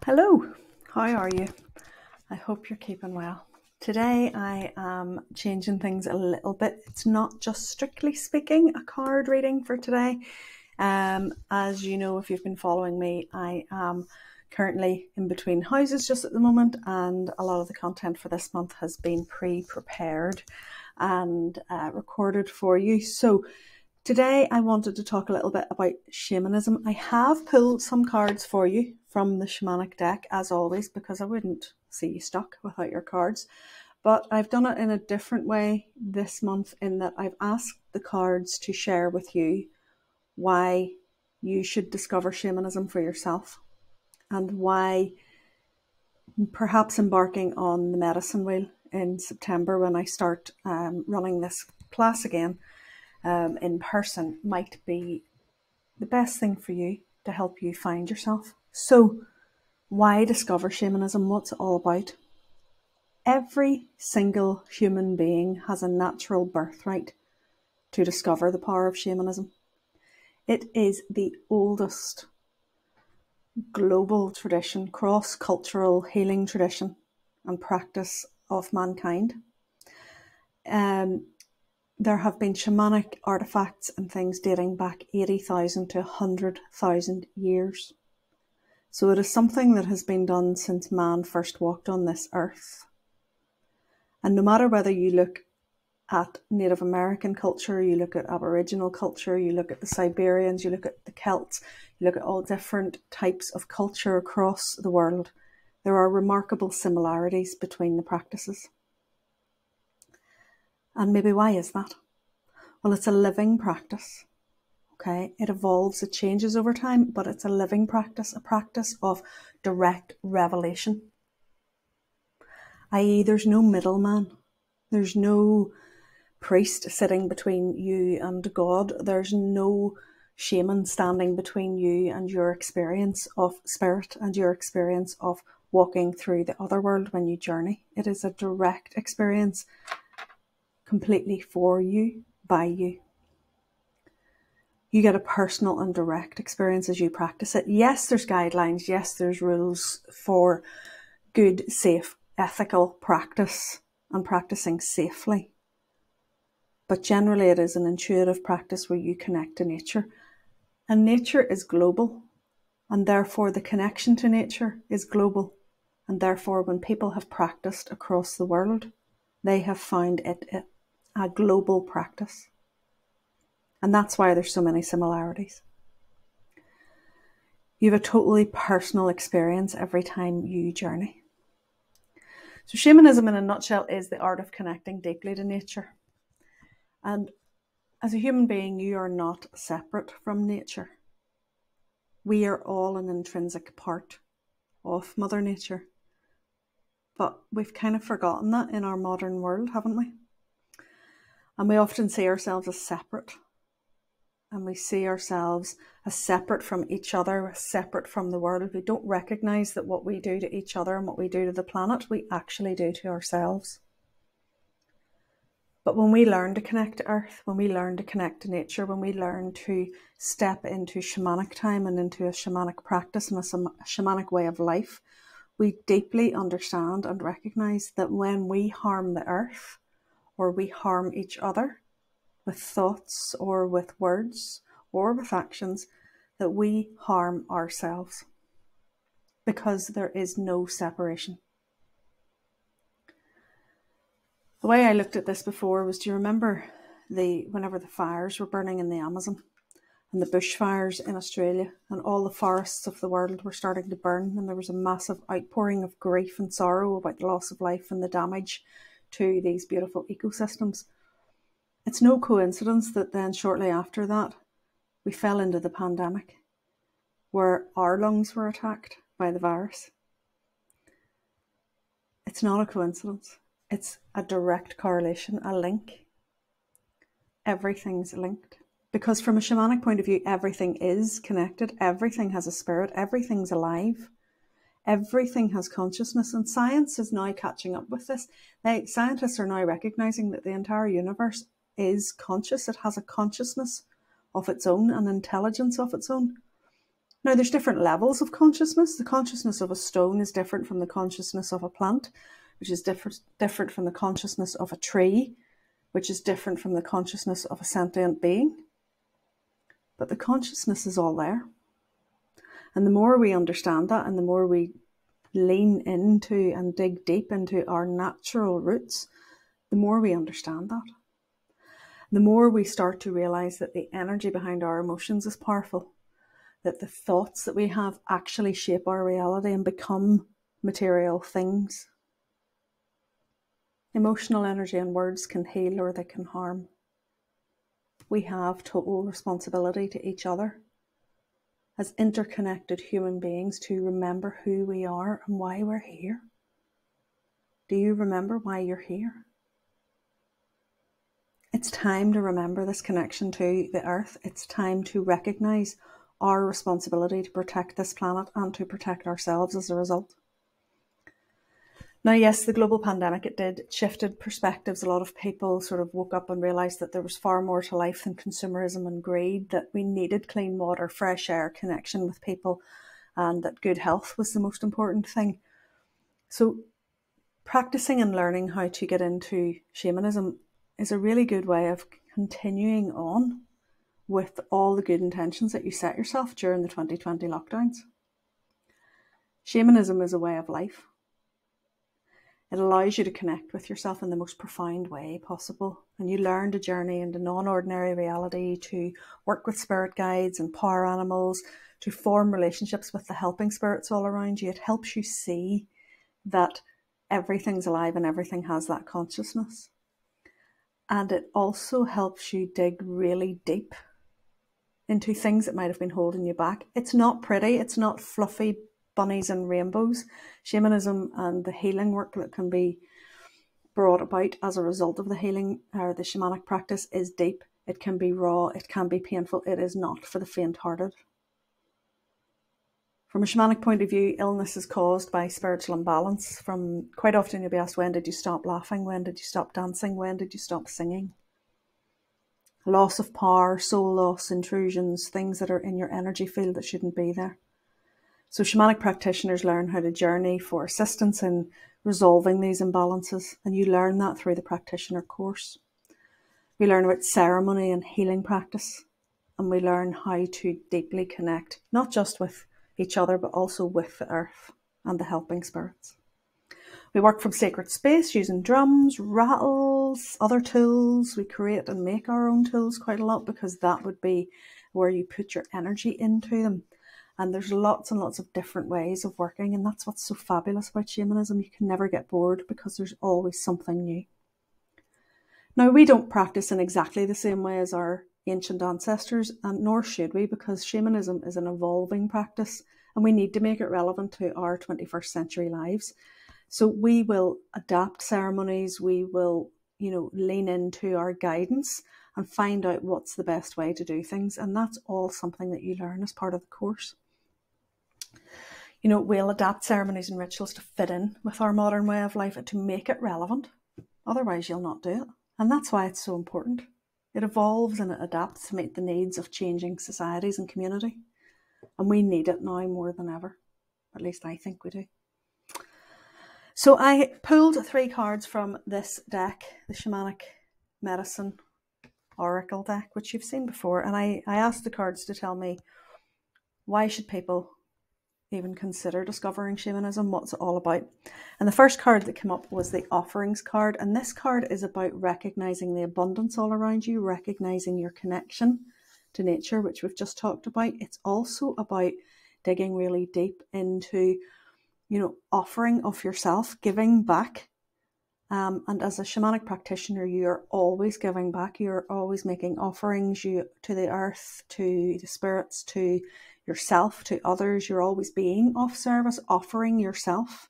Hello, how are you? I hope you're keeping well. Today I am changing things a little bit. It's not just strictly speaking a card reading for today. As you know, if you've been following me, I am currently in between houses just at the moment, and a lot of the content for this month has been pre-prepared and recorded for you. So today I wanted to talk a little bit about shamanism. I have pulled some cards for you from the shamanic deck, as always, because I wouldn't see you stuck without your cards. But I've done it in a different way this month, in that I've asked the cards to share with you why you should discover shamanism for yourself, and why perhaps embarking on the medicine wheel in September, when I start running this class again in person, might be the best thing for you to help you find yourself. So why discover shamanism? What's it all about? Every single human being has a natural birthright to discover the power of shamanism. It is the oldest global tradition, cross-cultural healing tradition and practice of mankind. There have been shamanic artifacts and things dating back 80,000 to 100,000 years. So it is something that has been done since man first walked on this earth. And no matter whether you look at Native American culture, you look at Aboriginal culture, you look at the Siberians, you look at the Celts, you look at all different types of culture across the world, there are remarkable similarities between the practices. And maybe why is that? Well, it's a living practice. Okay, it evolves, it changes over time, but it's a living practice, a practice of direct revelation. I.e., there's no middleman. There's no priest sitting between you and God. There's no shaman standing between you and your experience of spirit and your experience of walking through the other world when you journey. It is a direct experience, completely for you, by you. You get a personal and direct experience as you practice it. Yes, there's guidelines. Yes, there's rules for good, safe, ethical practice and practicing safely. But generally it is an intuitive practice where you connect to nature. And nature is global. And therefore the connection to nature is global. And therefore when people have practiced across the world, they have found it a global practice. And that's why there's so many similarities. You have a totally personal experience every time you journey. So shamanism in a nutshell is the art of connecting deeply to nature. And as a human being, you are not separate from nature. We are all an intrinsic part of Mother Nature. But we've kind of forgotten that in our modern world, haven't we? And we often see ourselves as separate. And we see ourselves as separate from each other, separate from the world. We don't recognise that what we do to each other and what we do to the planet, we actually do to ourselves. But when we learn to connect to earth, when we learn to connect to nature, when we learn to step into shamanic time and into a shamanic practice and a shamanic way of life, we deeply understand and recognise that when we harm the earth, or we harm each other, with thoughts or with words or with actions, that we harm ourselves, because there is no separation. The way I looked at this before was, do you remember whenever the fires were burning in the Amazon and the bushfires in Australia, and all the forests of the world were starting to burn, and there was a massive outpouring of grief and sorrow about the loss of life and the damage to these beautiful ecosystems. It's no coincidence that then shortly after that, we fell into the pandemic, where our lungs were attacked by the virus. It's not a coincidence. It's a direct correlation, a link. Everything's linked. Because from a shamanic point of view, everything is connected. Everything has a spirit. Everything's alive. Everything has consciousness, and science is now catching up with this. Scientists are now recognizing that the entire universe is conscious. It has a consciousness of its own, an intelligence of its own. Now, there's different levels of consciousness. The consciousness of a stone is different from the consciousness of a plant, which is different from the consciousness of a tree, which is different from the consciousness of a sentient being. But the consciousness is all there. And the more we understand that, and the more we lean into and dig deep into our natural roots, the more we understand that. The more we start to realize that the energy behind our emotions is powerful, that the thoughts that we have actually shape our reality and become material things. Emotional energy and words can heal or they can harm. We have total responsibility to each other as interconnected human beings to remember who we are and why we're here. Do you remember why you're here? It's time to remember this connection to the earth. It's time to recognize our responsibility to protect this planet and to protect ourselves as a result. Now, yes, the global pandemic, it shifted perspectives. A lot of people sort of woke up and realised that there was far more to life than consumerism and greed, that we needed clean water, fresh air, connection with people, and that good health was the most important thing. So practicing and learning how to get into shamanism is a really good way of continuing on with all the good intentions that you set yourself during the 2020 lockdowns. Shamanism is a way of life. It allows you to connect with yourself in the most profound way possible. And you learn to journey into non-ordinary reality, to work with spirit guides and power animals, to form relationships with the helping spirits all around you. It helps you see that everything's alive and everything has that consciousness. And it also helps you dig really deep into things that might have been holding you back. It's not pretty. It's not fluffy bunnies and rainbows. Shamanism and the healing work that can be brought about as a result of the healing or the shamanic practice is deep. It can be raw. It can be painful. It is not for the faint-hearted. From a shamanic point of view, illness is caused by spiritual imbalance. Quite often you'll be asked, when did you stop laughing? When did you stop dancing? When did you stop singing? Loss of power, soul loss, intrusions, things that are in your energy field that shouldn't be there. So shamanic practitioners learn how to journey for assistance in resolving these imbalances, and you learn that through the practitioner course. We learn about ceremony and healing practice, and we learn how to deeply connect, not just with each other, but also with the earth and the helping spirits. We work from sacred space using drums, rattles, other tools. We create and make our own tools quite a lot because that would be where you put your energy into them. And there's lots and lots of different ways of working, and that's what's so fabulous about shamanism. You can never get bored because there's always something new. Now, we don't practice in exactly the same way as our ancient ancestors, and nor should we, because shamanism is an evolving practice and we need to make it relevant to our 21st century lives. So we will adapt ceremonies, we will, lean into our guidance and find out what's the best way to do things. And that's all something that you learn as part of the course. We'll adapt ceremonies and rituals to fit in with our modern way of life and to make it relevant. Otherwise, you'll not do it. And that's why it's so important. It evolves and it adapts to meet the needs of changing societies and community. And we need it now more than ever. At least I think we do. So I pulled 3 cards from this deck, the Shamanic Medicine Oracle deck, which you've seen before. And I asked the cards to tell me, why should people even consider discovering shamanism? What's it all about? And the first card that came up was the Offerings card. And this card is about recognizing the abundance all around you, recognizing your connection to nature, which we've just talked about. It's also about digging really deep into, offering of yourself, giving back. And as a shamanic practitioner, you're always giving back. You're always making offerings to the earth, to the spirits, to yourself, to others. You're always being of service, offering yourself.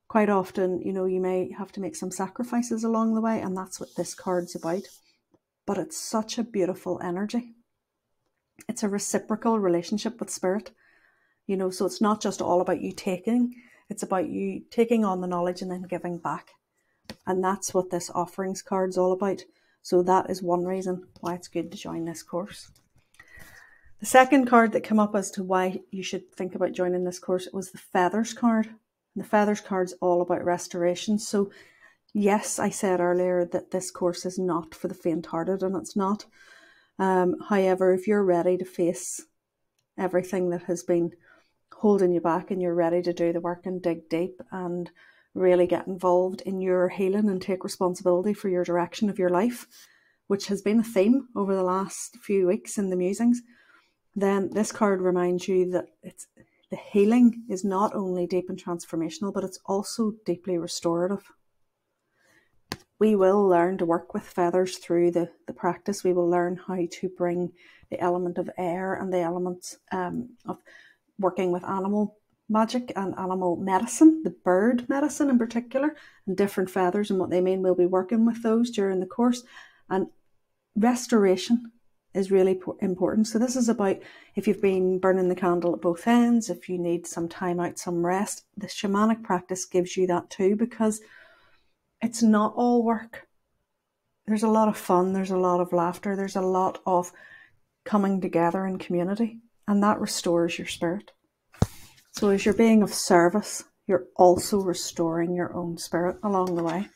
Quite often, you may have to make some sacrifices along the way, and that's what this card's about. But it's such a beautiful energy. It's a reciprocal relationship with spirit, so it's not just all about you taking, it's about you taking on the knowledge and then giving back. And that's what this Offerings card's all about. So that is one reason why it's good to join this course. The second card that came up as to why you should think about joining this course was the Feathers card. And the Feathers card's all about restoration. So yes, I said earlier that this course is not for the faint-hearted, and it's not. However, if you're ready to face everything that has been holding you back and you're ready to do the work and dig deep and really get involved in your healing and take responsibility for your direction of your life, which has been a theme over the last few weeks in the musings, then this card reminds you that the healing is not only deep and transformational, but it's also deeply restorative. We will learn to work with feathers through the practice. We will learn how to bring the element of air and the elements of working with animal magic and animal medicine, the bird medicine in particular, and different feathers and what they mean. We'll be working with those during the course. And restoration is really important. So this is about if you've been burning the candle at both ends, if you need some time out, some rest, the shamanic practice gives you that too, because it's not all work. There's a lot of fun, there's a lot of laughter, there's a lot of coming together in community, and that restores your spirit. So as you're being of service, you're also restoring your own spirit along the way.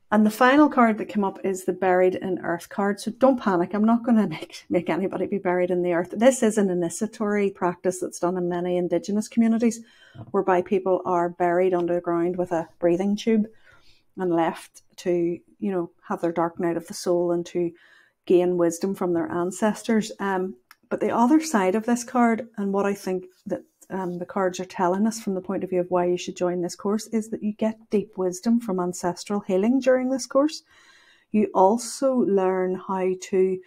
And the final card that came up is the Buried in Earth card. So don't panic. I'm not going to make anybody be buried in the earth. This is an initiatory practice that's done in many Indigenous communities, whereby people are buried underground with a breathing tube and left to, have their dark night of the soul and to gain wisdom from their ancestors. But the other side of this card, and what I think that the cards are telling us from the point of view of why you should join this course, is that you get deep wisdom from ancestral healing during this course. You also learn how to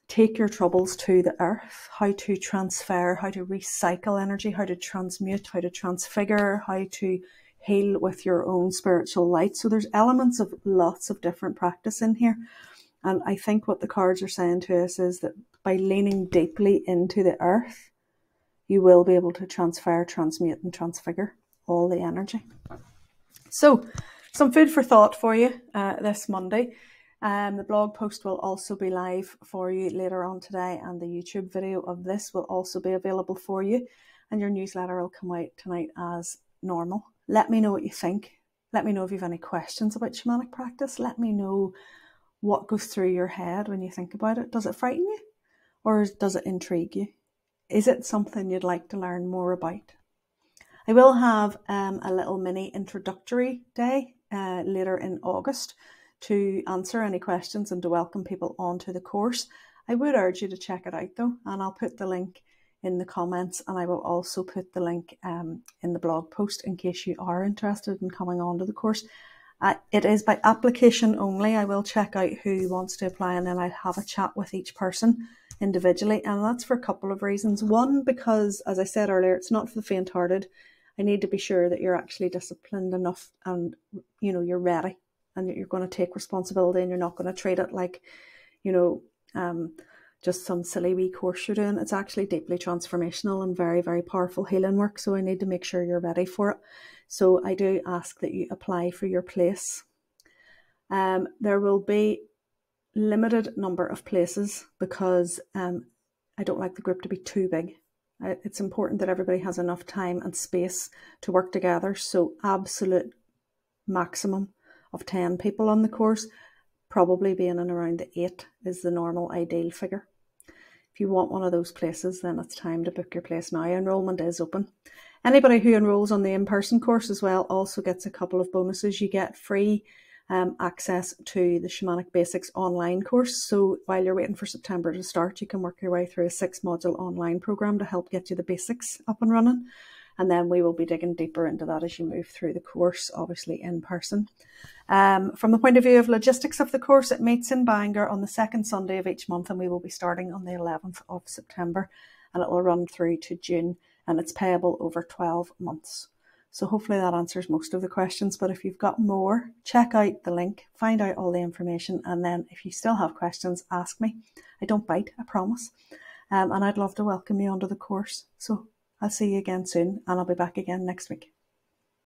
take your troubles to the earth, how to transfer, how to recycle energy, how to transmute, how to transfigure, how to heal with your own spiritual light. So there's elements of lots of different practice in here. And I think what the cards are saying to us is that by leaning deeply into the earth, you will be able to transfer, transmute and transfigure all the energy. So some food for thought for you this Monday. The blog post will also be live for you later on today, and the YouTube video of this will also be available for you, and your newsletter will come out tonight as normal. Let me know what you think. Let me know if you have any questions about shamanic practice. Let me know what goes through your head when you think about it. Does it frighten you, or does it intrigue you? Is it something you'd like to learn more about? I will have a little mini introductory day later in August to answer any questions and to welcome people onto the course. I would urge you to check it out though, and I'll put the link in the comments, and I will also put the link in the blog post in case you are interested in coming on to the course. It is by application only. I will check out who wants to apply, and then I'll have a chat with each person individually, and that's for a couple of reasons. One, because as I said earlier, it's not for the faint-hearted. I need to be sure that you're actually disciplined enough and you're ready and that you're going to take responsibility, and you're not going to treat it like just some silly wee course you're doing. It's actually deeply transformational and very, very powerful healing work, so I need to make sure you're ready for it. So I do ask that you apply for your place. There will be limited number of places because I don't like the group to be too big. It's important that everybody has enough time and space to work together. So absolute maximum of 10 people on the course, probably being in around the 8 is the normal ideal figure. If you want one of those places, then it's time to book your place now. Enrollment is open. Anybody who enrolls on the in-person course as well also gets a couple of bonuses. You get free access to the Shamanic Basics online course. So while you're waiting for September to start, you can work your way through a 6-module online program to help get you the basics up and running. And then we will be digging deeper into that as you move through the course, obviously in person. From the point of view of logistics of the course, it meets in Bangor on the second Sunday of each month, and we will be starting on the 11th of September, and it will run through to June, and it's payable over 12 months. So hopefully that answers most of the questions, but if you've got more, check out the link, find out all the information, and then if you still have questions, ask me. I don't bite, I promise. And I'd love to welcome you onto the course. So I'll see you again soon, and I'll be back again next week.